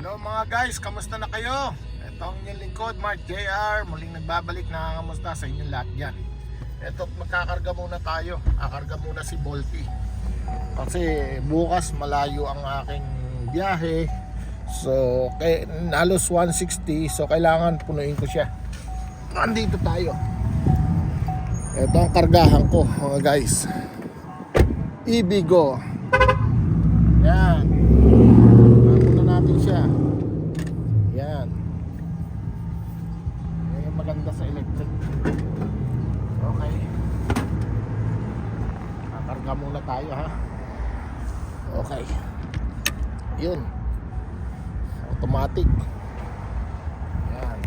Hello mga guys, kamusta na kayo? Ito ang inyong lingkod, Mark JR. Muling nagbabalik na kamusta sa inyong lahat dyan. Ito, magkakarga muna tayo. Kakarga muna si Bolty. Kasi bukas malayo ang aking biyahe. So, halos 160. So, kailangan punuin ko siya. Nandito tayo. Ito ang kargahan ko mga guys. Ibigo. Yan. Muna natin siya. Yan. Yan yung maganda sa electric. Okay. Kakarga muna tayo ha. Okay. Yun. Automatic. Yan.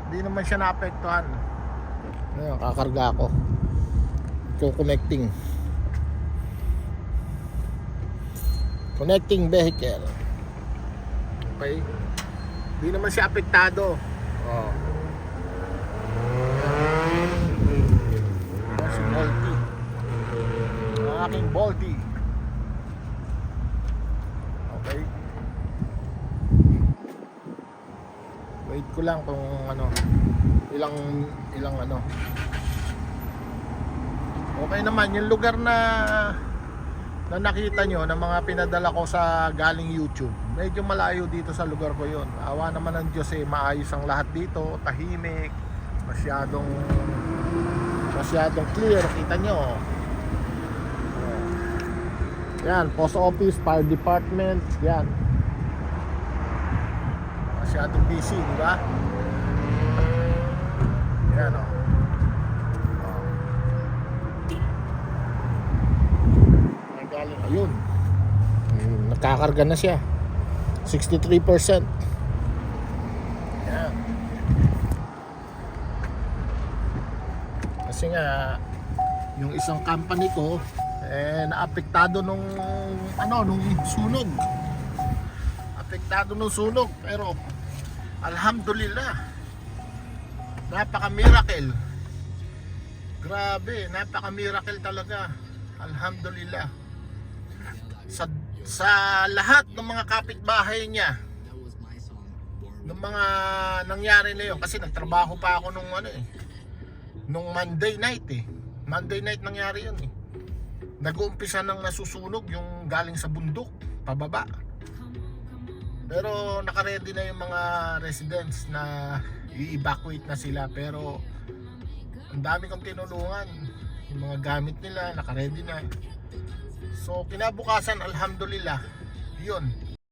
Hindi naman siya naapektuhan. Yan, kakarga ako. Connecting vehicle. Okay. Hindi naman siya apektado. Oh. Si Bolty. Ang aking Bolty. Okay. Wait ko lang kung ano, ilang ano. Okay naman yung lugar na nakita nyo ng mga pinadala ko sa galing YouTube. Medyo malayo dito sa lugar ko yon. Awa naman ng Diyos maayos ang lahat dito. Tahimik. Masyadong clear. Kita nyo. Yan, post office, fire department. Yan. Masyadong busy, di ba? Yan o. Ayun. Nakakarga na siya. 63%. Yan. Kasi nga yung isang company ko naapektado nung sunog. Apektado nung sunog, pero alhamdulillah. Napaka-miracle. Grabe, napaka-miracle talaga. Alhamdulillah. Sa lahat ng mga kapitbahay niya, ng mga nangyari na yun, kasi nagtrabaho pa ako nung Monday night Monday night nangyari yun nag-uumpisa nang nasusunog yung galing sa bundok pababa, pero nakaredy na yung mga residents na i-evacuate na sila. Pero ang dami kong tinulungan, yung mga gamit nila nakaredy na. So kinabukasan, alhamdulillah, yun,